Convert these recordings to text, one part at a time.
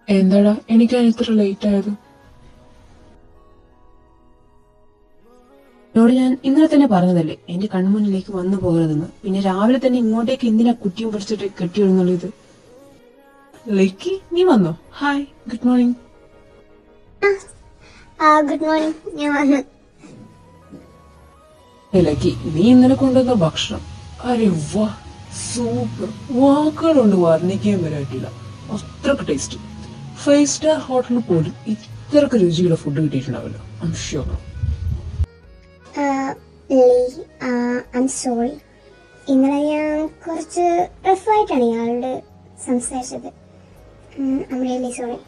എന്താടാ എനിക്കാണ് ഇത്ര ലേറ്റ് ആയത്? എന്നോട് ഞാൻ ഇന്നലെ തന്നെ പറഞ്ഞതല്ലേ എന്റെ കൺമുന്നിലേക്ക് വന്നു പോകരുതെന്ന്. പിന്നെ രാവിലെ തന്നെ ഇങ്ങോട്ടേക്ക് എന്തിനാ കുറ്റിയും പിടിച്ചിട്ട് കെട്ടിയിടുന്നുള്ളത്? ലക്കി, നീ വന്നോ? Hi, good morning. Good morning. ഞാൻ വന്നു. ലക്കി, നീ ഇന്നലെ കൊണ്ടുവന്ന ഭക്ഷണം, അരെ വാ, സൂപ്പർ. വാക്കുകളുണ്ട് വർണ്ണിക്കാൻ വരായിട്ടില്ല. അത്രക്ക് ടേസ്റ്റ്. 5 സ്റ്റാർ ഹോട്ടലിൽ പോലും ഇത്രക്ക് രുചിയുള്ള ഫുഡ് കിട്ടിയിട്ടുണ്ടാവില്ല. I'm sure. I sorry. ഇന്നലെ ഞാൻ കുറച്ച് റഫായിട്ടാണ് ഇയാളോട് സംസാരിച്ചത്. I'm really sorry.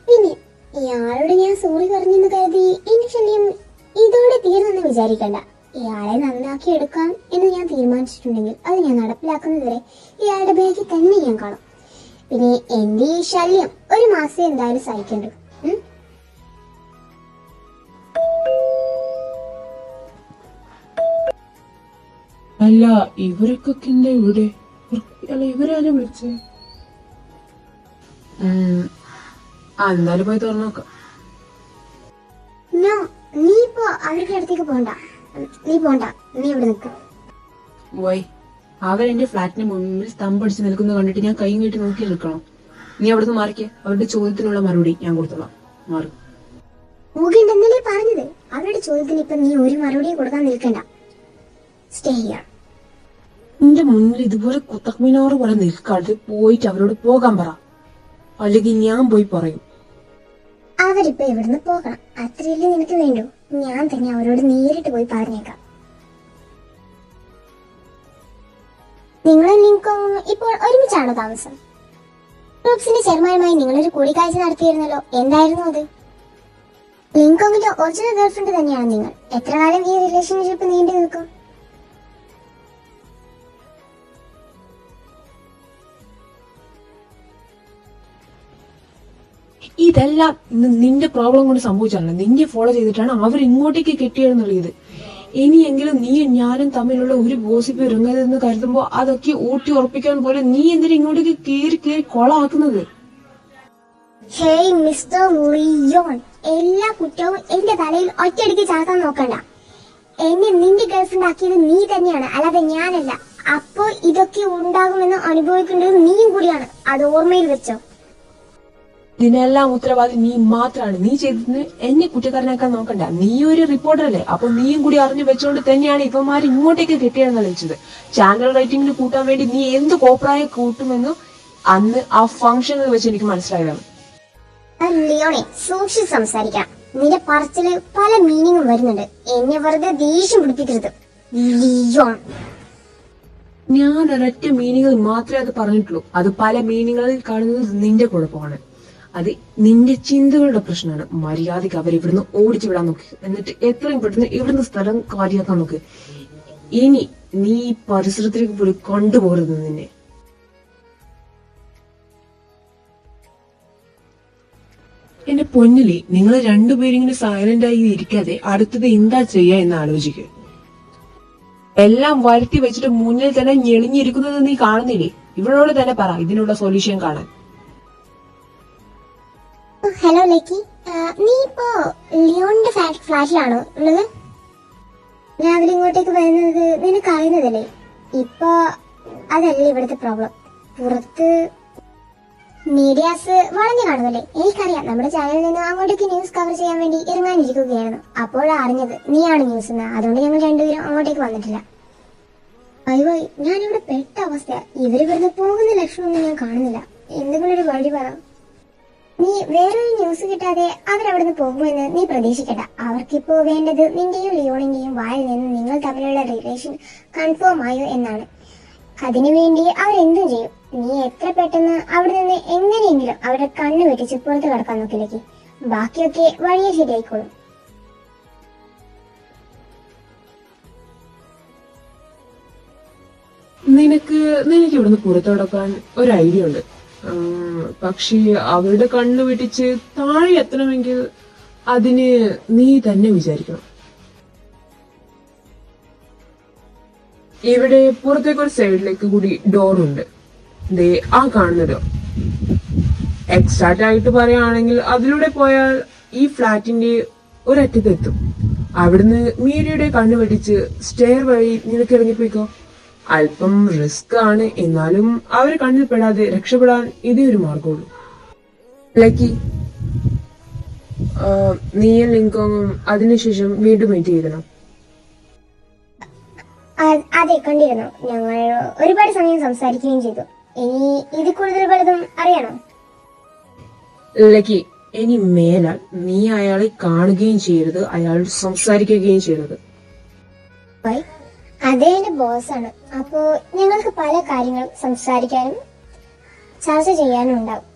പിന്നെ ഇയാളോട് ഞാൻ സോറി പറഞ്ഞെന്ന് കരുതി എന്റെ ശല്യം ഇതോടെ തീർന്നെന്ന് വിചാരിക്കണ്ട. ഇയാളെ നന്നാക്കി എടുക്കാം എന്ന് ഞാൻ തീരുമാനിച്ചിട്ടുണ്ടെങ്കിൽ അത് ഞാൻ നടപ്പിലാക്കുന്നതുവരെ ഇയാളുടെ ബാഗിൽ തന്നെ ഞാൻ കാണും. പിന്നെ എന്റെ ഈ ശല്യം ഒരു മാസം എന്തായാലും സഹിക്കണ്ടു. അല്ല, ഇവരൊക്കെ എന്താ ഇവിടെ? അല്ല, ഇവരാരും വിളിച്ചേ? എന്തായാലും പോയി തുറന്നു നോക്കാം. നീ ഇപ്പോ അവരുടെ അടുത്തേക്ക് പോണ്ട. നീ ഇവിടെ നിൽക്കും. വൈ? അവരെന്റെ ഫ്ലാറ്റിന് മുന്നിൽ സ്തംഭടിച്ച് നിൽക്കുന്നത് കണ്ടിട്ട് ഞാൻ കൈ കെട്ടി നോക്കി നിൽക്കണം? നീ അവിടുന്ന് മാറിക്കേ. അവരുടെ ചോദ്യത്തിനുള്ള മറുപടി ഞാൻ കൊടുത്തോളാം. മാറി നോക്കിണ്ടെന്നല്ലേ പറഞ്ഞത്? അവരുടെ ചോദ്യത്തിന് ഇപ്പൊ നീ ഒരു മറുപടിയും കൊടുക്കാൻ നിൽക്കണ്ട. Stay here. എന്റെ മുന്നിൽ ഇതുപോലെ കുത്തക്മിനാറ് പോലെ നിൽക്കാതെ പോയിട്ട് അവരോട് പോകാൻ പറ, അല്ലെങ്കിൽ ഞാൻ പോയി പറയും. അവരിപ്പോ ഇവിടുന്ന് പോകണം, അത്രയല്ലേ നിനക്ക് വേണ്ടു. ഞാൻ തന്നെ അവരോട് നേരിട്ട് പോയി പറഞ്ഞേക്കാം. നിങ്ങളും ലിങ്കോങ്ങും ഇപ്പോൾ ഒരുമിച്ചാണോ താമസം? ഗ്രൂപ്പ്സിന്റെ ചെയർമാനുമായി നിങ്ങളൊരു കൂടിക്കാഴ്ച നടത്തിയിരുന്നല്ലോ, എന്തായിരുന്നു അത്? ലിങ്കോങ്ങിന്റെ ഒറിജിനൽ ഗേൾഫ്രണ്ട് തന്നെയാണ് നിങ്ങൾ. എത്ര കാലം ഈ റിലേഷൻഷിപ്പ് നീണ്ടു നിൽക്കും? ഇതെല്ലാം നിന്റെ പ്രോബ്ലം കൊണ്ട് സംഭവിച്ചാണ്. നിന്നെ ഫോളോ ചെയ്തിട്ടാണ് അവർ ഇങ്ങോട്ടേക്ക് കെട്ടിയെന്നുള്ളത്. ഇനിയെങ്കിലും നീ ഞാനും തമ്മിലുള്ള ഒരു ഗോസിപ്പ് ഇറങ്ങരുതെന്ന് കരുതുമ്പോ അതൊക്കെ ഊട്ടി ഉറപ്പിക്കാൻ പോലെ നീ എന്തിനാ ഇങ്ങോട്ടേക്ക് കയറി കൊളാക്കുന്നത്? ഹേയ് മിസ്റ്റർ ലിയോൺ, എല്ലാ കുറ്റവും എന്റെ തലയിൽ ഒറ്റയടിക്ക് ചാർത്താൻ നോക്കണ്ട. എന്നെ നിന്റെ ഗേൾഫ്രണ്ട് ആക്കിയത് നീ തന്നെയാണ്, അല്ലാതെ ഞാനല്ല. അപ്പോൾ ഇതൊക്കെ ഉണ്ടാകുമെന്ന് അനുഭവിക്കേണ്ടത് നീയും കൂടിയാണ്. അത് ഓർമ്മയിൽ വെച്ചോ. ഇതിനെല്ലാം ഉത്തരവാദി നീ മാത്രമാണ്. നീ ചെയ്തതിന് എന്നെ കുറ്റക്കാരനാക്കാൻ നോക്കണ്ട. നീ ഒരു റിപ്പോർട്ടർ അല്ലേ, അപ്പൊ നീയും കൂടി അറിഞ്ഞു വെച്ചുകൊണ്ട് തന്നെയാണ് ഇവന്മാർ ഇങ്ങോട്ടേക്ക് കെട്ടിയെന്ന് വിളിച്ചത്. ചാനൽ റേറ്റിംഗിന് കൂട്ടാൻ വേണ്ടി നീ എന്ത് കോപ്രായ കൂട്ടുമെന്ന് അന്ന് ആ ഫംഗ്ഷനിൽ വെച്ച് എനിക്ക് മനസ്സിലായതാണ്. ലിയോണെ, സൂക്ഷിച്ച് സംസാരിക്കാം. നിന്റെ പറച്ചില് പല മീനിങ്ങും വരുന്നുണ്ട്. എന്നെ വെറുതെ ദേഷ്യം പിടിപ്പിക്കരുത് ലിയോൺ. ഞാൻ ഒരൊറ്റ മീനിങ്ങിൽ മാത്രമേ അത് പറഞ്ഞിട്ടുള്ളൂ. അത് പല മീനിങ്ങളിൽ കാണുന്നത് നിന്റെ കുഴപ്പമാണ്. അത് നിന്റെ ചിന്തകളുടെ പ്രശ്നമാണ്. മര്യാദയ്ക്ക് അവരിവിടുന്ന് ഓടിച്ചു വിടാൻ നോക്കി, എന്നിട്ട് എത്രയും പെട്ടെന്ന് ഇവിടുന്ന് സ്ഥലം കാര്യമാക്കാൻ നോക്ക്. ഇനി നീ പരിസരത്തിലേക്ക് പോയി കൊണ്ടുപോകരുത് നിന്നെ. എന്റെ പൊന്നിലി, നിങ്ങൾ രണ്ടുപേരിങ്ങനെ സൈലന്റ് ആയി ഇരിക്കാതെ അടുത്തത് എന്താ ചെയ്യാ എന്ന് ആലോചിക്കുക. എല്ലാം വരുത്തി വെച്ചിട്ട് മുന്നിൽ തന്നെ ഞെളിഞ്ഞിരിക്കുന്നത് നീ കാണുന്നില്ലേ? ഇവളോട് തന്നെ പറ ഇതിനുള്ള സൊല്യൂഷൻ കാണാൻ. ഹലോ ലക്കി, നീ ഇപ്പോ ലിയോണിന്റെ ഫ്ലാറ്റിലാണോ ഉള്ളത്? രാവിലെ ഇങ്ങോട്ടേക്ക് വരുന്നത് നിനക്ക് അറിയുന്നതല്ലേ? ഇപ്പൊ അതല്ലേ ഇവിടുത്തെ പ്രോബ്ലം. പുറത്ത് മീഡിയാസ് വളഞ്ഞു കാണുമല്ലേ? എനിക്കറിയാം. നമ്മുടെ ചാനലിൽ നിന്ന് അങ്ങോട്ടേക്ക് ന്യൂസ് കവർ ചെയ്യാൻ വേണ്ടി ഇറങ്ങാനിരിക്കുകയായിരുന്നു. അപ്പോഴാണ് അറിഞ്ഞത് നീയാണ് ന്യൂസ് എന്ന്. അതുകൊണ്ട് ഞങ്ങൾ രണ്ടുപേരും അങ്ങോട്ടേക്ക് വന്നിട്ടില്ല. അയ്യോ, ഞാനിവിടെ പെട്ട അവസ്ഥ. ഇവര് ഇവിടുന്ന് പോകുന്ന ലക്ഷണമൊന്നും ഞാൻ കാണുന്നില്ല. എന്തെങ്കിലും ഒരു വഴി പറ. നീ വേറൊരു ന്യൂസ് കിട്ടാതെ അവരവിടുന്ന് പോകുമെന്ന് നീ പ്രതീക്ഷിക്കണ്ട. അവർക്കിപ്പോ വേണ്ടത് നിന്റെയും ലിയോണിന്റെയും വായിൽ നിന്ന് നിങ്ങൾ തമ്മിലുള്ള റിലേഷൻ കൺഫേം ആയോ എന്നാണ്. അതിനുവേണ്ടി അവരെന്തും ചെയ്യും. നീ എത്ര പെട്ടെന്ന് അവിടെ നിന്ന് എങ്ങനെയെങ്കിലും അവരുടെ കണ്ണു വെട്ടിച്ച് പുറത്ത് കടക്കാൻ നോക്കിലേക്ക്. ബാക്കിയൊക്കെ വഴിയെ ശരിയായിക്കോളും. നിനക്ക് ഇവിടുന്ന് പുറത്തോടക്കാൻ ഒരു ഐഡിയ ഉണ്ട്. പക്ഷേ അവരുടെ കണ്ണു വെട്ടിച്ച് താഴെ എത്തണമെങ്കിൽ അതിന് നീ തന്നെ വിചാരിക്കണം. ഇവിടെ പുറത്തേക്ക് ഒരു സൈഡിലേക്ക് കൂടി ഡോറുണ്ട്. ദേ ആ കാണുന്ന ഡോർ. എക്സാക്റ്റ് ആയിട്ട് പറയുകയാണെങ്കിൽ അതിലൂടെ പോയാൽ ഈ ഫ്ലാറ്റിന്റെ ഒരറ്റത്തെത്തും. അവിടുന്ന് മീരയുടെ കണ്ണു വെട്ടിച്ച് സ്റ്റെയർ വഴി നിനക്ക് ഇറങ്ങിപ്പോയിക്കോ. അല്പം റിസ്ക് ആണ്, എന്നാലും അവരെ കണ്ണിൽ പെടാതെ രക്ഷപ്പെടാൻ ഇതേ ഒരു മാർഗമുള്ളൂ. ലക്കി, നീയും ലിങ്കോങ്ങും അതിനുശേഷം വീണ്ടും മീറ്റ് ചെയ്തണം. അതെ, കണ്ടിരുന്നു. ഞങ്ങൾ ഒരുപാട് സമയം സംസാരിക്കുകയും ചെയ്തു. ഇനി ഇത് കൂടുതൽ പലതും അറിയണോ? ലക്കി, ഇനി മേലാൽ നീ അയാളെ കാണുകയും ചെയ്യരുത്, അയാളോട് സംസാരിക്കുകയും ചെയ്യരുത്. അതേ, എന്റെ ബോസാണ്. അപ്പോ ഞങ്ങൾക്ക് പല കാര്യങ്ങളും സംസാരിക്കാനും ചർച്ച ചെയ്യാനും ഉണ്ടാവും.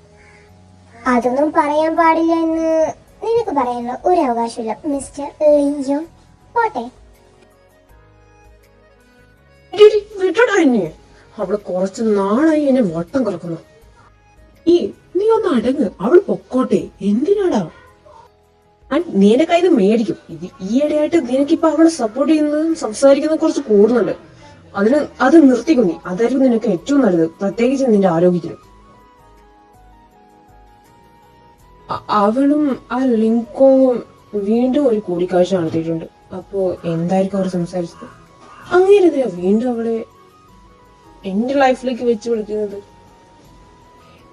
അതൊന്നും പറയാൻ പാടില്ല എന്ന് നിനക്ക് പറയാനുള്ള ഒരു അവകാശമില്ല മിസ്റ്റർ ലിയോ. പോട്ടെ. അവള് കുറച്ച് നാളായി എന്നെ വട്ടം കിടക്കുന്നു. നീ ഒന്ന് അടങ്ങ്, അവള് പൊക്കോട്ടെ. എന്തിനാടാ? നീ എന്റെ കയ്യിൽ നിന്ന് മേടിക്കും. ഇത് ഈയിടെയായിട്ട് നിനക്കിപ്പോ അവളെ സപ്പോർട്ട് ചെയ്യുന്നതും സംസാരിക്കുന്നതും കുറച്ച് കൂടുന്നുണ്ട്. അത് നിർത്തിക്കും നീ. അതായിരിക്കും നിനക്ക് ഏറ്റവും നല്ലത്, പ്രത്യേകിച്ച് നിന്റെ ആരോഗ്യത്തിന്. അവളും ആ ലിങ്കോവും വീണ്ടും ഒരു കൂടിക്കാഴ്ച നടത്തിയിട്ടുണ്ട്. അപ്പോ എന്തായിരിക്കും അവർ സംസാരിച്ചത്? അങ്ങനെയാ വീണ്ടും അവളെ എന്റെ ലൈഫിലേക്ക് വെച്ച് വിളിക്കുന്നത്.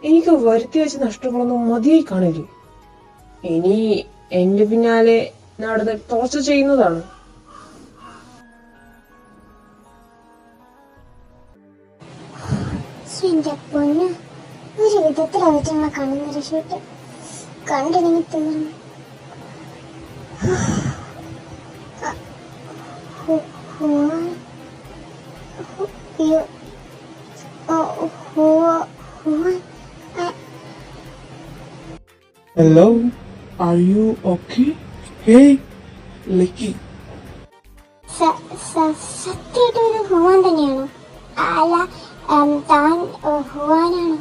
എനിക്ക് വരുത്തി വെച്ച് നഷ്ടങ്ങളൊന്നും മതിയായി കാണില്ലേ. ഇനി എന്റെ പിന്നാലെ നടന്ന് ടോർച്ചർ ചെയ്യുന്നതാണ്. എന്റെ പൊന്ന്, ഒരു വിധത്തിൽ അവറ്റുള്ള കണ്ണു രക്ഷപ്പെട്ട് കണ്ടെനിക്ക് തിന്നു. Hello, are you okay? Hey, Licky. സത്യമായിട്ട് ഇത് ഹുവാൻ തന്നെയാണോ? അല്ല, താൻ ഹുവാനാണോ?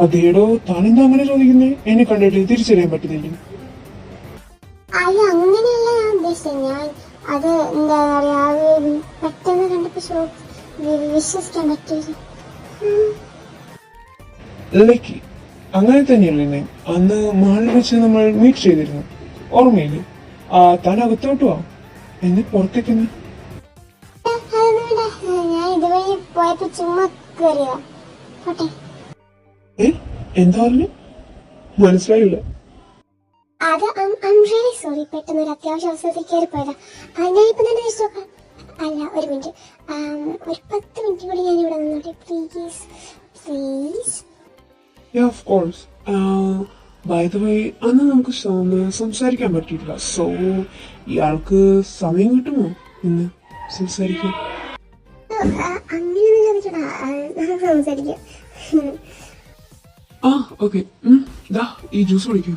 അതേടോ, താനെന്താ അങ്ങനെ ചോദിക്കുന്നേ? എന്നെ കണ്ടിട്ട് തിരിച്ചറിയാൻ പറ്റുന്നില്ല. അല്ല, അങ്ങനെയല്ല ഞാൻ ഉദ്ദേശിച്ചത്. ഞാൻ അത് എന്താ പറയാ, പെട്ടെന്ന് കണ്ടപ്പോ വിശ്വസിക്കാൻ പറ്റില്ല. ലക്കി, അങ്ങനെ തന്നെയല്ലേ അന്ന് മാളിൽ വെച്ച് നമ്മൾ മീറ്റ് ചെയ്തിരുന്നു, ഓർമ്മയില്ലേ? താൻ അകത്തോട്ട് വാ, എന്നെ പുറത്തേക്ക്. ഞാൻ ഇതുവഴി പോയപ്പോ ചുമ്മാ കയറിയതാ. പോട്ടെ. എന്താ പറഞ്ഞു? മനസ്സിലായില്ല. അത് ഐം റിയലി സോറി. പെട്ടെന്ന് ഒരു അത്യാവശ്യ അവസരത്തിൽ കയറി പോയതാ. ഞാനിപ്പോ തന്നെ തിരിച്ചു നോക്കാം. അല്ല, ഒരു മിനിറ്റ്, ഒരു 10 മിനിറ്റ് കൂടി ഞാൻ ഇവിടെ നിന്നോട്ടെ, please please. Yeah, of course. By the way, അന്ന് നമുക്ക് സംസാരിക്കാൻ പറ്റിയില്ല. സോ ഇയാൾക്ക് സമയം കിട്ടുമോ ഇന്ന് സംസാരിക്കാൻ? അങ്ങനെയൊന്നും ചോദിക്കടാ, സംസാരിക്കാം. ഓക്കെ. ദാ ഈ ജ്യൂസ് കുടിക്കൂ.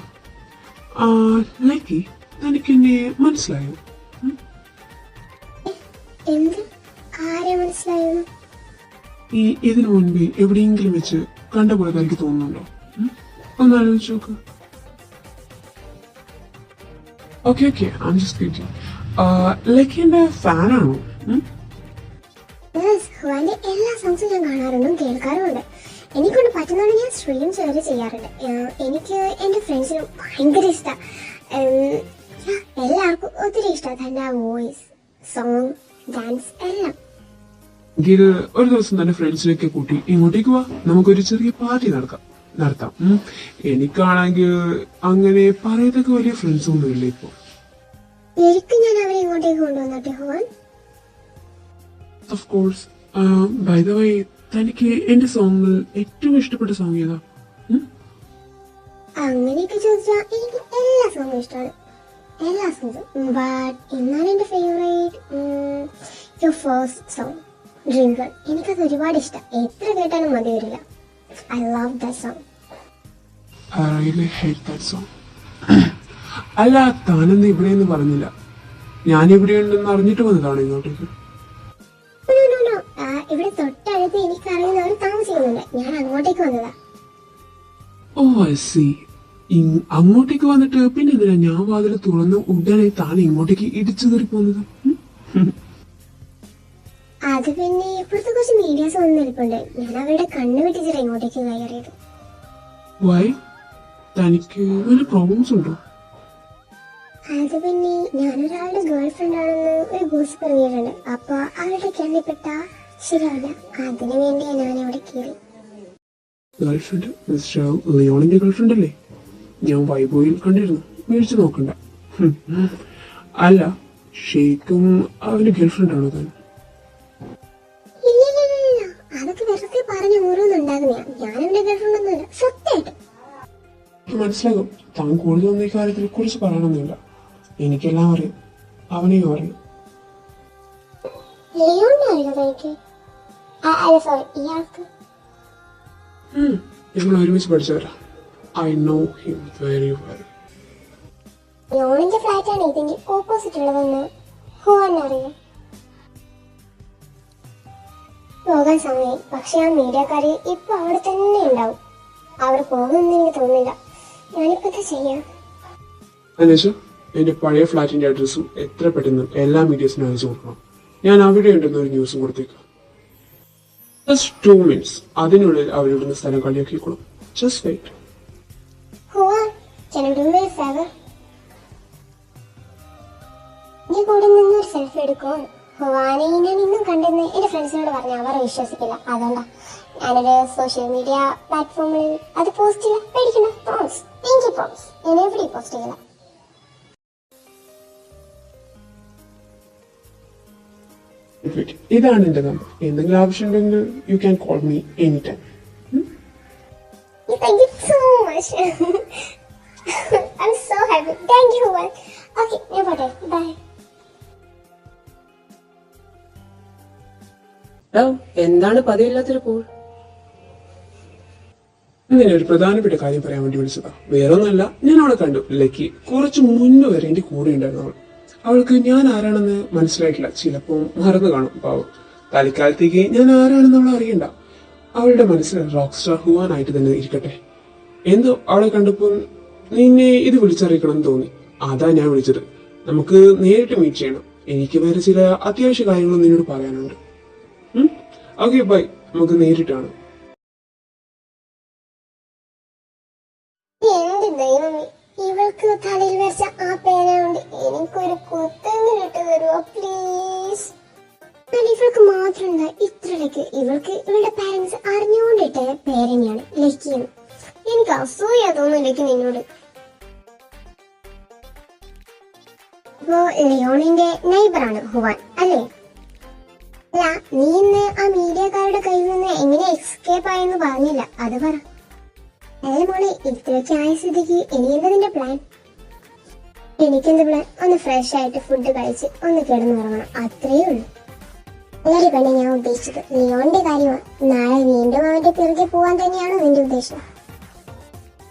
ലക്കി, തനിക്ക് എന്നെ മനസ്സിലായോ? എന്ത്? ആരെ മനസ്സിലായോ? ഇതിനു മുൻപേ എവിടെയെങ്കിലും വെച്ച് കണ്ട പോലെ തനിക്ക് തോന്നുന്നുണ്ടോ? ഒന്ന് ആലോചിച്ച് നോക്ക്. Okay, I'm just kidding. ലക്കിന്റെ ഫാനാണോ? ഹുവാന്റെ എല്ലാ സോങ്സും ഞാൻ കാണാറുണ്ടും കേൾക്കാറുമുണ്ട്. എനിക്കൊണ്ട് പറ്റുന്നതാണ് ഞാൻ സ്ട്രീം വരെ ചെയ്യാറുണ്ട്. എനിക്ക് എന്റെ ഫ്രണ്ട്സിനും ഭയങ്കര ഇഷ്ടമാണ്. എല്ലാവർക്കും ഒത്തിരി ഇഷ്ടമാണ് തന്റെ വോയിസ്, സോങ്, ഡാൻസ് എല്ലാം. എങ്കിൽ ഒരു ദിവസം തന്നെ ഫ്രണ്ട്സിനൊക്കെ കൂട്ടി ഇങ്ങോട്ടേക്ക് വാ, നമുക്കൊരു ചെറിയ പാർട്ടി നടത്താം. എനിക്കാണെങ്കിൽ അങ്ങനെ പറയത്തൊക്കെ വലിയ ഫ്രണ്ട്സ് ഒന്നും ഇല്ല ഇപ്പൊ. ശരിക്കും ഞാൻ അവരെ ഇങ്ങോട്ടേക്ക് കൊണ്ടുവന്നോട്ടെ Juan? Of course. By the way, തനിക്ക് എന്റെ സോങ്ങിൽ ഏറ്റവും ഇഷ്ടപ്പെട്ട സോങ് ഏതാ? അങ്ങനെയൊക്കെ ചോദിച്ചാൽ എനിക്ക് എല്ലാ സോങ്ങും ഇഷ്ടമാണ്, എല്ലാ സോങ്സും. ബട്ട് എന്നാലും എന്റെ favourite your first song, dream girl. എനിക്കത് ഒരുപാട് ഇഷ്ടം. എത്ര കേട്ടാലും മതി വരില്ല. I love that song. I really hate that song. അല്ല, താനെന്താ ഇവിടെയൊന്നും പറഞ്ഞില്ല? ഞാൻ ഇവിടെയുണ്ടെന്ന് അറിഞ്ഞിട്ട് വന്നതാണ് ഇങ്ങോട്ടേക്ക്. ഇവിടെ തൊട്ടടുത്ത് എനിക്ക് അറിയുന്നവർ താമസിക്കുന്നുണ്ട്. ഞാൻ അങ്ങോട്ടേക്ക് വന്നതാ. I see. അങ്ങോട്ടേക്ക് വന്നിട്ട് പിന്നെ എന്തിനാ ഞാൻ വാതിൽ തുറന്ന് ഉടനെ താൻ ഇങ്ങോട്ടേക്ക് ഇടിച്ചു കയറി പോകുന്നത്? അത് പിന്നെ ഇപ്പോഴത്തെ കുറച്ച് മീഡിയാസ് ഒന്നും നിൽപ്പുണ്ട്. ഞാൻ അവരുടെ കണ്ണ് വെട്ടിച്ചിട്ട് ഇങ്ങോട്ടേക്ക് കയറിയത്. വൈ? തനിക്ക് വല്ല പ്രോബ്ലംസ് ഉണ്ടോ? അത് പിന്നെ ഞാനൊരാളുടെ ഗേൾ ഫ്രണ്ട് ആണെന്ന് ഒരു ഗോസിപ്പ് ഇറങ്ങിയിട്ടുണ്ട്. അപ്പൊ അവരുടെ കണ്ണിൽപ്പെട്ട ശരിയാവില്ല. അതിനു വേണ്ടിയാ ഞാൻ ഇവിടെ കയറി. ഗേൾഫ്രണ്ട് മിസ്റ്റർ ലിയോണിന്റെ ഗേൾഫ്രണ്ട് അല്ലേ? ഞാൻ വൈബോയിൽ കണ്ടിരുന്നു. മേടിച്ചു നോക്കണ്ട. അല്ല, ഷെയ്ക്കും അവന്റെ ഗേൾഫ്രണ്ട് ആണോ താൻ? ഇല്ല, അതൊക്കെ വെറുതെ പറഞ്ഞ് ഓരോന്നുണ്ടാകുന്നയാ. ഞാൻ അവന്റെ ഗേൾ ഫ്രണ്ട് ഒന്നുമില്ല, സത്യമായിട്ട്. എനിക്ക് മനസ്സിലാകും. താൻ കൂടുതലൊന്നും ഈ കാര്യത്തിൽ കുറിച്ച് പറയണമെന്നില്ല. എനിക്കെല്ലാം അറിയാം, അവനെയും അറിയാം. ലിയോണിനെ അറിയാം തനിക്ക്? അല്ല സോറി, ഇയാൾക്ക്. ഞങ്ങൾ ഒരുമിച്ച് പഠിച്ചവരാ. I know him very well. ലിയോണിന്റെ ഫ്ലാറ്റ് ആണ് ഇതിന്റെ ഓപ്പോസിറ്റ് ഉള്ളതെന്ന് ഹുവാൻ അറിയാം. പോകാൻ സമയം. പക്ഷെ ആ മീഡിയക്കാര് ഇപ്പൊ അവിടെ തന്നെ ഉണ്ടാവും. അവർ പോകുമെന്ന് എനിക്ക് തോന്നുന്നില്ല. ഞാനിപ്പോ എന്താ ചെയ്യാ? അന്വേഷ എന്റെ പഴയ ഫ്ലാറ്റിന്റെ അഡ്രസ്സും എത്ര പെട്ടെന്ന് എല്ലാ മീഡിയസിനും അയച്ചു കൊടുക്കണം. ഞാൻ അവിടെ ഉണ്ടെന്ന് ഒരു ന്യൂസും കൊടുത്തേക്കാം. Just 2 minutes. അതിനുള്ളിൽ അവരിവിടുന്ന് സ്ഥലം കളിയാക്കിക്കോളും. Just wait. Juan, can you do me a favor? നീ കൂടെ നിന്ന് ഒരു സെൽഫി എടുക്കും. ഹുവാനെ ഞാൻ ഇന്നും കണ്ടെന്ന് എന്റെ ഫ്രണ്ട്സിനോട് പറഞ്ഞ അവർ വിശ്വസിക്കില്ല. അതുകൊണ്ടാ ഞാനൊരു സോഷ്യൽ മീഡിയ പ്ലാറ്റ്ഫോമിൽ അത് പോസ്റ്റ് ചെയ്യില്ല. പേടിക്കണ്ട, പ്രോമിസ്. എനിക്ക് പ്രോമിസ്. ഞാൻ എവിടെ പോസ്റ്റ് ചെയ്യില്ല. ഇതാണ് എന്റെ നമ്പർ. എന്തെങ്കിലും ആവശ്യമുണ്ടെങ്കിൽ you can call me any time. Thank you so much. I'm so happy. Thank you, Huwan. Okay, ഞാൻ പോട്ടെ. Bye. എന്താണ് പതിവില്ലാത്തൊരു കോൾ? ഇങ്ങനെ ഒരു പ്രധാനപ്പെട്ട കാര്യം പറയാൻ വേണ്ടി വിളിച്ചതാ. വേറൊന്നല്ല, ഞാൻ അവളെ കണ്ടു. ലക്കി കുറച്ച് മുന്നേ വരെ എന്റെ കൂടെ ഉണ്ടായിരുന്നു അവൾ. അവൾക്ക് ഞാൻ ആരാണെന്ന് മനസ്സിലായിട്ടില്ല. ചിലപ്പോൾ മറന്നു കാണും. പാവം. തൽക്കാലത്തേക്ക് ഞാൻ ആരാണെന്ന് അവൾ അറിയണ്ട. അവളുടെ മനസ്സിൽ റോക്ക് സ്റ്റാർ ഹുവാനായിട്ട് തന്നെ ഇരിക്കട്ടെ. എന്തോ അവളെ കണ്ടപ്പോൾ നിന്നെ ഇത് വിളിച്ചറിയിക്കണം എന്ന് തോന്നി. അതാ ഞാൻ വിളിച്ചത്. നമുക്ക് നേരിട്ട് മീറ്റ് ചെയ്യണം. എനിക്ക് വേറെ ചില അത്യാവശ്യ കാര്യങ്ങളും നിന്നോട് പറയാനുണ്ട്. ഓക്കെ ബൈ, നമുക്ക് നേരിട്ടാണ്. എന്റെ ദൈവമേ, ഇവൾക്ക് തലയിൽ വരച്ച ആ പേന കൊണ്ട് എനിക്കൊരു കുത്തെന്ന് കിട്ടു തരുമോ പ്ലീസ്? ഇവൾക്ക് മാത്രം ഇത്രയ്ക്ക് ഇവൾക്ക് ഇവളുടെ പാരന്റ്സ് അറിഞ്ഞുകൊണ്ടിട്ട പേരനെയാണ് ലക്കിയെന്ന്. എനിക്ക് അസൂയ തോന്നുന്നു ലക്കി നിന്നോട്. അപ്പോ ലിയോണിന്റെ നൈബറാണ് ഹുവാൻ അല്ലേ? അല്ല, നീ ഇന്ന് ആ മീഡിയക്കാരുടെ കയ്യിൽ നിന്ന് എങ്ങനെ എസ്കേപ്പ് ആയെന്ന് പറഞ്ഞില്ല, അത് പറ. അല്ല മോളെ, ഇത്രയൊക്കെ ആയ സ്ഥിതിക്ക് ഇനി എന്താ നിന്റെ പ്ലാൻ? എനിക്കെന്ത് പ്ലാൻ? ഒന്ന് ഫ്രഷ് ആയിട്ട് ഫുഡ് കഴിച്ച് ഒന്ന് കിടന്നുറങ്ങണം, അത്രയേ ഉള്ളൂ. എല്ലാവരും പെണ്ണെ ഞാൻ ഉദ്ദേശിച്ചത് ലിയോണിന്റെ കാര്യമാണ്. നാളെ വീണ്ടും അവന്റെ പിറകെ പോവാൻ തന്നെയാണോ നിന്റെ ഉദ്ദേശം?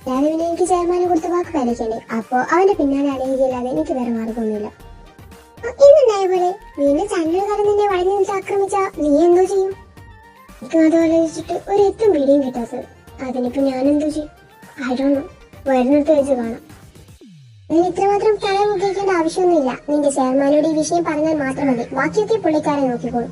അല്ലാതെ പിന്നെ എനിക്ക് ചെയർമാന് കൊടുത്ത വാക്ക് പാലിക്കണ്ടേ? അപ്പോ അവന്റെ പിന്നാലെ അടയുകയില്ലാതെ എനിക്ക് വേറെ മാർഗമൊന്നുമില്ല. ഇന്നുണ്ടായ പോലെ വീണ്ടും ചാനലുകാരൻ നിന്നെ വളഞ്ഞു നിൽച്ച് ആക്രമിച്ചാ നീ എന്തോ ചെയ്യും? എനിക്ക് അത് ആലോചിച്ചിട്ട് ഒരു എത്തും പിടിയും കിട്ടാത്തത്. അതിനിപ്പോ ഞാൻ എന്തോ ചെയ്യും? I don't know. വരുന്നിടത്ത് വെച്ച് കാണാം. നീ ഇത്രമാത്രം തല മുഖിക്കേണ്ട ആവശ്യമൊന്നുമില്ല. നിന്റെ ചെയർമാനോട് ഈ വിഷയം പറഞ്ഞാൽ മാത്രം മതി. ബാക്കിയൊക്കെ പുള്ളിക്കാരെ നോക്കിക്കോളും.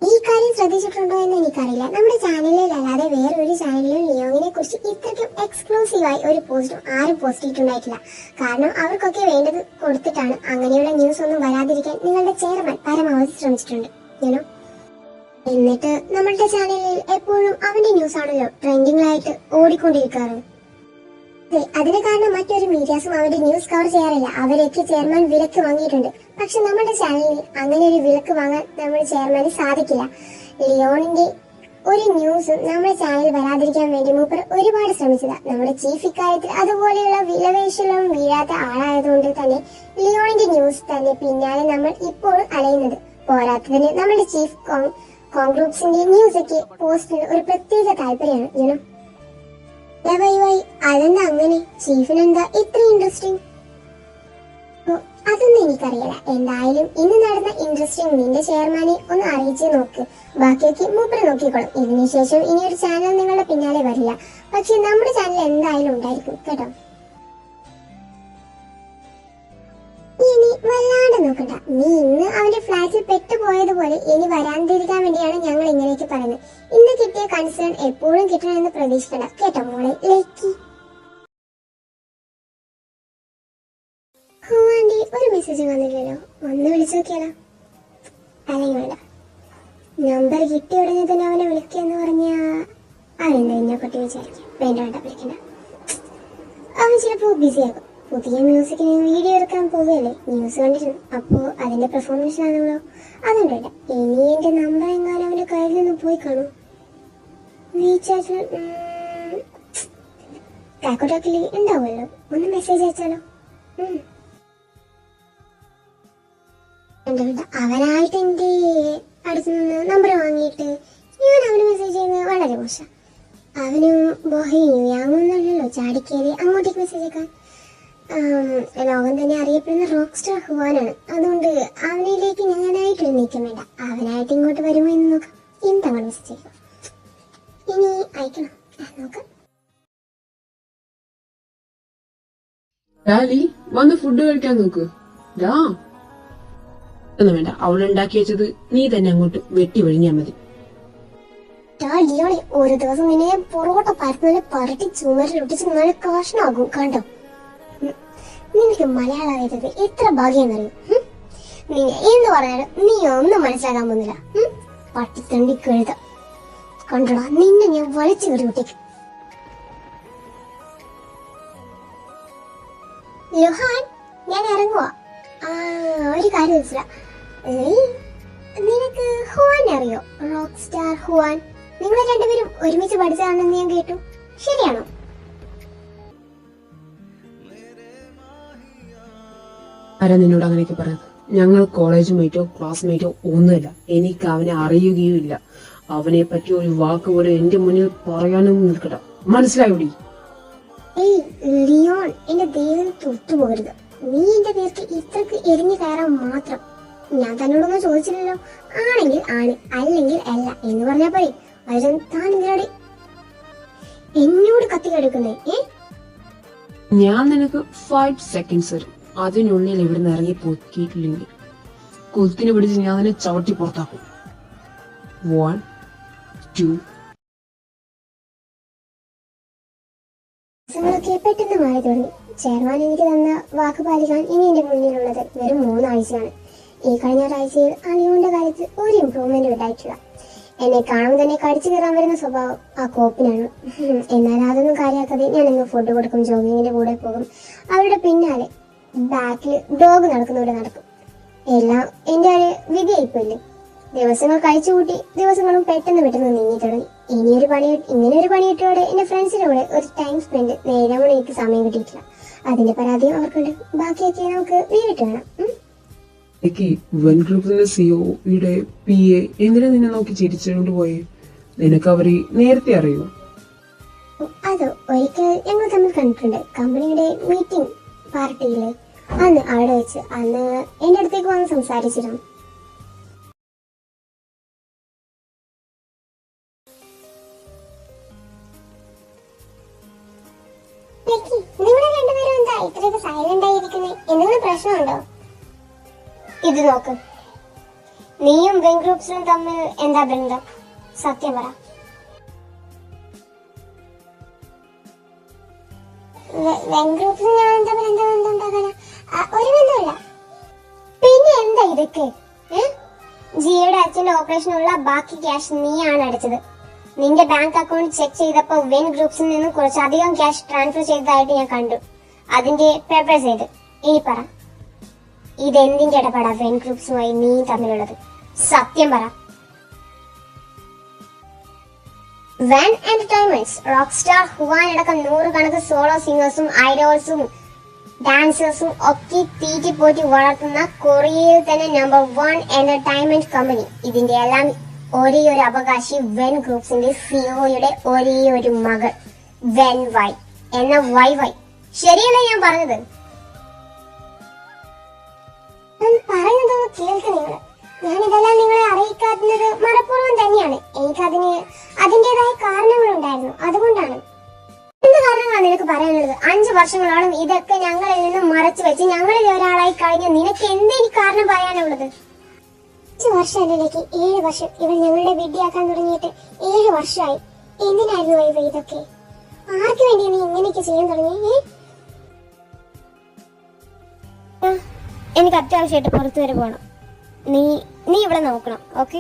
ഈ കാര്യം ശ്രദ്ധിച്ചിട്ടുണ്ടോ എന്ന് എനിക്കറിയില്ല. നമ്മുടെ ചാനലിൽ അല്ലാതെ വേറൊരു ചാനലിലും ലിയോങ്ങിനെ കുറിച്ച് ഇത്രയ്ക്കും എക്സ്ക്ലൂസീവായി ഒരു പോസ്റ്റും ആരും പോസ്റ്റ് ചെയ്തിട്ടുണ്ടായിട്ടില്ല. കാരണം അവർക്കൊക്കെ വേണ്ടത് കൊടുത്തിട്ടാണ്. അങ്ങനെയുള്ള ന്യൂസ് ഒന്നും വരാതിരിക്കാൻ നിങ്ങളുടെ ചെയർമാൻ പരമാവധി ശ്രമിച്ചിട്ടുണ്ട്. യുനോ. എന്നിട്ട് നമ്മളുടെ ചാനലിൽ എപ്പോഴും അവന്റെ ന്യൂസ് ആണല്ലോ ട്രെൻഡിംഗിലായിട്ട് ഓടിക്കൊണ്ടിരിക്കാറ്. അതിന് കാരണം മറ്റൊരു മീഡിയാസും അവരുടെ ന്യൂസ് കവർ ചെയ്യാറില്ല. അവരൊക്കെ ചെയർമാൻ വിലക്ക് വാങ്ങിയിട്ടുണ്ട്. പക്ഷെ നമ്മുടെ ചാനലിൽ അങ്ങനെ ഒരു വിലക്ക് വാങ്ങാൻ നമ്മുടെ ചെയർമാന് സാധിക്കില്ല. ലിയോണിന്റെ ഒരു ന്യൂസും നമ്മുടെ ചാനലിൽ വരാതിരിക്കാൻ വേണ്ടി മൂപ്പർ ഒരുപാട് ശ്രമിച്ചതാ. നമ്മുടെ ചീഫ് ഇക്കാര്യത്തിൽ അതുപോലെയുള്ള വിലവേശലവും വീഴാത്ത ആളായതുകൊണ്ട് തന്നെ ലിയോണിന്റെ ന്യൂസ് തന്നെ പിന്നാലെ നമ്മൾ ഇപ്പോഴും അലയുന്നത്. പോരാത്തതിന് നമ്മുടെ ചീഫ് കോൺഗ്രൂപ്സിന്റെ ന്യൂസ് ഒക്കെ പോസ്റ്റിന് ഒരു പ്രത്യേക താല്പര്യമാണ്. യുനോ. അതെന്താ അങ്ങനെ? ചീഫിനെന്താ ഇത്ര ഇൻട്രസ്റ്റിംഗ്? അതൊന്നും എനിക്കറിയില്ല. എന്തായാലും ഇന്ന് നടന്ന ഇൻട്രസ്റ്റിംഗ് നിന്റെ ചെയർമാനെ ഒന്ന് അറിയിച്ച് നോക്ക്. ബാക്കിയൊക്കെ മൂപ്പര് നോക്കിക്കോളും. ഇതിനുശേഷം ഇനിയൊരു ചാനൽ നിങ്ങളുടെ പിന്നാലെ വരില്ല. പക്ഷെ നമ്മുടെ ചാനൽ എന്തായാലും ഉണ്ടായിരിക്കും കേട്ടോ. ഇനി വല്ലാണ്ട് നോക്കണ്ട. നീ ഇന്ന് അവന്റെ ഫ്ലാറ്റിൽ പെട്ടുപോയതുപോലെ ഇനി വരാതിരിക്കാൻ വേണ്ടിയാണ് ഞങ്ങൾ ഇങ്ങനെയൊക്കെ പറയുന്നത്. ഇന്ന് കിട്ടിയ കൺസേൺ എപ്പോഴും കിട്ടണമെന്ന് പ്രതീക്ഷിക്കണ്ട കേട്ടോ മോളെ ലക്കി. ആന്റി ഒരു മെസ്സേജ് വന്നില്ലല്ലോ, ഒന്ന് വിളിച്ചു നോക്കിയാലോ? അല്ലെങ്കിൽ വേണ്ട, നമ്പർ കിട്ടിയ ഉടനെ തന്നെ അവനെ വിളിക്കാന്ന് പറഞ്ഞ അവനെന്താ എന്നെ പറ്റി വിചാരിക്കും. വേണ്ട വേണ്ട, വിളിക്കണ്ട. അവൻ ചിലപ്പോ ബിസിയാകും. പുതിയ മ്യൂസിക്കിന് വീഡിയോ എടുക്കാൻ പോവുകയല്ലേ, ന്യൂസ് കണ്ടിരുന്നു. അപ്പോ അതിന്റെ പെർഫോമൻസ് ആണെങ്കിലോ അതുകൊണ്ടല്ല. ഇനി എന്റെ നമ്പർ എങ്ങാനും അവന്റെ കയ്യിൽ നിന്ന് പോയി കാണും. റീചാർജ് ടാക്കോട്ടാക്കിൽ ഉണ്ടാവുമല്ലോ, ഒന്ന് മെസ്സേജ് അയച്ചാലോ? അവനായിട്ട് എന്റെ അടുത്ത് നിന്ന് നമ്പർ വാങ്ങിയിട്ട് ഞാൻ അവന് മെസ്സേജ് ചെയ്യുന്നത് വളരെ മോശം. അവനും ബോഹിയാങ്ങൊന്നുമല്ലല്ലോ ചാടിക്കേറി അങ്ങോട്ടേക്ക് മെസ്സേജ് അയക്കാൻ. ലോകം തന്നെ അറിയപ്പെടുന്ന റോക്ക് സ്റ്റാർ ഹുവാനാണ്. അതുകൊണ്ട് അവനിലേക്ക് ഞാനായിട്ട് നീക്കം വേണ്ട. അവനായിട്ട് ഇങ്ങോട്ട് വരുമോ എന്ന് നോക്കാം. എന്തങ്ങനെ മെസ്സേജ് ചെയ്യുക? ഇനി അയക്കണം, നോക്കാം. ഡാലി വന്ന് ഫുഡ് കഴിക്കാൻ നോക്ക്. ഒന്നും വേണ്ട, അവളുണ്ടാക്കി വെച്ചത് നീ തന്നെ അങ്ങോട്ട് വെട്ടി ഒഴിഞ്ഞാ മതി. ഒരു ദിവസം നിന്നെ പൊറോട്ട പരത്തുന്നതിനെ പരട്ടി ചുമരിലൊട്ടിച്ച് നല്ല കഷ്ണമാകും കണ്ടോ. നിനക്ക് മലയാളം അറിയാത്തത് എത്ര ഭാഗ്യെന്നറിയും. നീ എന്ന് പറഞ്ഞാലും നീ ഒന്നും മനസ്സിലാക്കാൻ പോകുന്നില്ല. പട്ടിത്തണ്ടി കഴുത കണ്ടോടാ, നിന്നെ ഞാൻ വലിച്ചു കയറി വിട്ടേക്ക്. ലുഹാൻ, ഞാൻ ഇറങ്ങുവാ. ഒരു കാര്യം വെച്ചില്ല, നിനക്ക് ഹുവാൻ അറിയോ? Rock star Juan. നിങ്ങൾ രണ്ടുപേരും ഒരുമിച്ച് പഠിച്ചതാണെന്ന് ഞാൻ കേട്ടു, ശരിയാണോ? ആരാ നിന്നോട് അങ്ങനെയൊക്കെ പറയുന്നത്? ഞങ്ങൾ കോളേജ് മേറ്റോ ക്ലാസ്മേറ്റോ ഒന്നുമില്ല. എനിക്ക് അവനെ അറിയുകയും ഇല്ല. അവനെ പറ്റി ഒരു വാക്ക് പോലും എന്റെ മുന്നിൽ പറയാനും നിൽക്കട്ടെ, മനസ്സിലായോടി? ഏയ് ലിയോൺ, എന്റെ ദേഹം തൊട്ടുപോകരുത്. നീ എന്റെ ദേഹത്ത് ഇത്രക്ക് എരിഞ്ഞു കയറാൻ മാത്രം. ഞാൻ തന്നോടൊന്നും ചോദിച്ചില്ലല്ലോ. ആണെങ്കിൽ ആണ്, അല്ലെങ്കിൽ അല്ല എന്ന് പറഞ്ഞാ പോരെ. അതിന് താൻ എന്തിനോട് എന്നോട് കത്തി കെടുക്കുന്നേ? ഞാൻ നിനക്ക് 5 seconds തരും. അതിനുള്ളിൽ ഇവിടുന്ന് ഇറങ്ങി പൊക്കിയിട്ടില്ലെങ്കിൽ കുത്തിന് പിടിച്ച് ഞാൻ നിന്നെ ചവിട്ടി പുറത്താക്കും. 1 2 പെട്ടെന്ന് മാറി തുടങ്ങി. ചെയർമാൻ എനിക്ക് തന്ന വാക്ക് പാലിക്കാൻ ഇനി എന്റെ മുന്നിലുള്ളത് വെറും 3 ആഴ്ചയാണ്. ഈ കഴിഞ്ഞ ഒരാഴ്ചയിൽ അലിയോന്റെ കാര്യത്തിൽ ഒരു ഇംപ്രൂവ്മെന്റ് ഉണ്ടായിട്ടില്ല. എന്നെ കാണുമ്പോൾ തന്നെ കടിച്ചു കയറാൻ വരുന്ന സ്വഭാവം ആ കോപ്പിനാണ്. എന്നാൽ അതൊന്നും കാര്യമാക്കാതെ ഞാൻ ഇന്ന് ഫുഡ് കൊടുക്കും, ജോഗിങ്ങിന്റെ കൂടെ പോകും, അവരുടെ പിന്നാലെ ബാക്കിൽ ഡോഗ് നടക്കുന്നവിടെ നടക്കും. എല്ലാം എന്റെ ഒരു വിധിയായിപ്പോയില്ലേ. ദിവസങ്ങൾ കഴിച്ചു കൂട്ടി ദിവസങ്ങളും പെട്ടെന്ന് നീങ്ങി തുടങ്ങി. ഇങ്ങനെ ഒരു പണിയിട്ടോടെ എന്റെ ഫ്രണ്ട്സിന്റെ കൂടെ ഒരു ടൈം സ്പെൻഡ് നേരമാണ് എനിക്ക് സമയം കിട്ടിയിട്ടില്ല. അതിന്റെ പരാതിയും അവർക്കുണ്ട്. ബാക്കിയൊക്കെ നമുക്ക് നേരിട്ട് വേണം. വെൻ ഗ്രൂപ്പിന്റെ സിഒയുടെ PA എന്തിനാ നിന്നെ നോക്കി ചിരിച്ചുകൊണ്ട് പോയേ? നിനക്ക് അവരെ നേരത്തെ അറിയോ? അതോ, ഒരിക്കൽ ഞങ്ങൾ തമ്മിൽ കണ്ടിട്ടുണ്ട്. കമ്പനിയുടെ മീറ്റിംഗ് പാർട്ടിയിലെ അന്ന് അവിടെ വെച്ച്. അന്ന് എന്റെ അടുത്തേക്ക് വന്ന് സംസാരിച്ചിരുന്നു. നിങ്ങളെ രണ്ടുപേരും എന്താ ഇത്രയൊക്കെ സൈലന്റ് ആയിരിക്കുന്നേ? എന്തെങ്കിലും പ്രശ്നമുണ്ടോ? ഇത് നോക്ക്, നീയും വെൻ ഗ്രൂപ്പ്സും തമ്മിൽ എന്താ ബന്ധം? സത്യം പറ. വെൻ ഗ്രൂപ്പ്സും ഞാൻ തമ്മിൽ എന്താ ബന്ധം ഉണ്ടാകാനാ? ഒരു ബന്ധമില്ല. പിന്നെ എന്താ ഇതൊക്കെ? ജിയുടെ അച്ഛന്റെ ഓപ്പറേഷനുള്ള ബാക്കി ക്യാഷ് നീയാണ് അടച്ചത്. നിന്റെ ബാങ്ക് അക്കൗണ്ട് ചെക്ക് ചെയ്തപ്പോ വെൻ ഗ്രൂപ്പ്സിൽ നിന്നും കുറച്ചധികം ക്യാഷ് ട്രാൻസ്ഫർ ചെയ്തതായിട്ട് ഞാൻ കണ്ടു. അതിന്റെ പേപ്പേഴ്സ് ചെയ്ത്. ഇനി പറ, ഇതെന്തിന്റെ ഇടപാടാ വെൻ ഗ്രൂപ്പ്സുമായി നീ തമ്മിലുള്ളത്? സത്യം പറ. When entertainments rock star Juan അടക്കം 100 കണക്ക് സോളോ സിംഗേഴ്സും ഐഡോൾസും ഡാൻസേഴ്സും ഒക്കെ തീറ്റിപ്പോറ്റി വളർത്തുന്ന കൊറിയയിൽ തന്നെ നമ്പർ 1 എന്റർടൈൻമെന്റ് കമ്പനി. ഇതിന്റെ എല്ലാം ഒരേ ഒരു അവകാശി വെൻ ഗ്രൂപ്പ്സിന്റെ സിഒയുടെ ഒരേ ഒരു മകൾ വെൻ വൈ എന്ന വൈ. ശരിയല്ലേ ഞാൻ പറഞ്ഞത്? പറയുന്നതൊന്ന് കേൾക്ക് നിങ്ങൾ. ഞാൻ ഇതെല്ലാം നിങ്ങളെ അറിയിക്കാത്തത് മനഃപൂർവ്വം തന്നെയാണ്. എനിക്ക് അതിൻ്റെതായ കാരണങ്ങളുണ്ടായിരുന്നു, അതുകൊണ്ടാണ്. എന്ത് കാരണങ്ങളാണ് നിനക്ക് നിനക്ക് പറയാനുള്ളത്? 5 വർഷങ്ങളോളം ഇതൊക്കെ ഞങ്ങളിൽ നിന്ന് മറച്ചു വെച്ച് ഞങ്ങളിൽ ഒരാളായി കഴിഞ്ഞ നിനക്ക് എന്തെങ്കിലും കാരണം പറയാനുള്ളത്? 5 വർഷമല്ലേക്ക് 7 വർഷം. ഇവൾ ഞങ്ങളുടെ വിഡ്ഢിയാക്കാൻ തുടങ്ങിയിട്ട് 7 വർഷമായി. എന്തിനായിരുന്നു ഇവ ഇതൊക്കെ? ആർക്ക് വേണ്ടിയാണ് നീ ഇങ്ങനെയൊക്കെ ചെയ്യാൻ തുടങ്ങി? എനിക്ക് അത്യാവശ്യമായിട്ട് പുറത്തു വരെ പോകണം. നീ ഇവിടെ നോക്കണം, ഓക്കെ?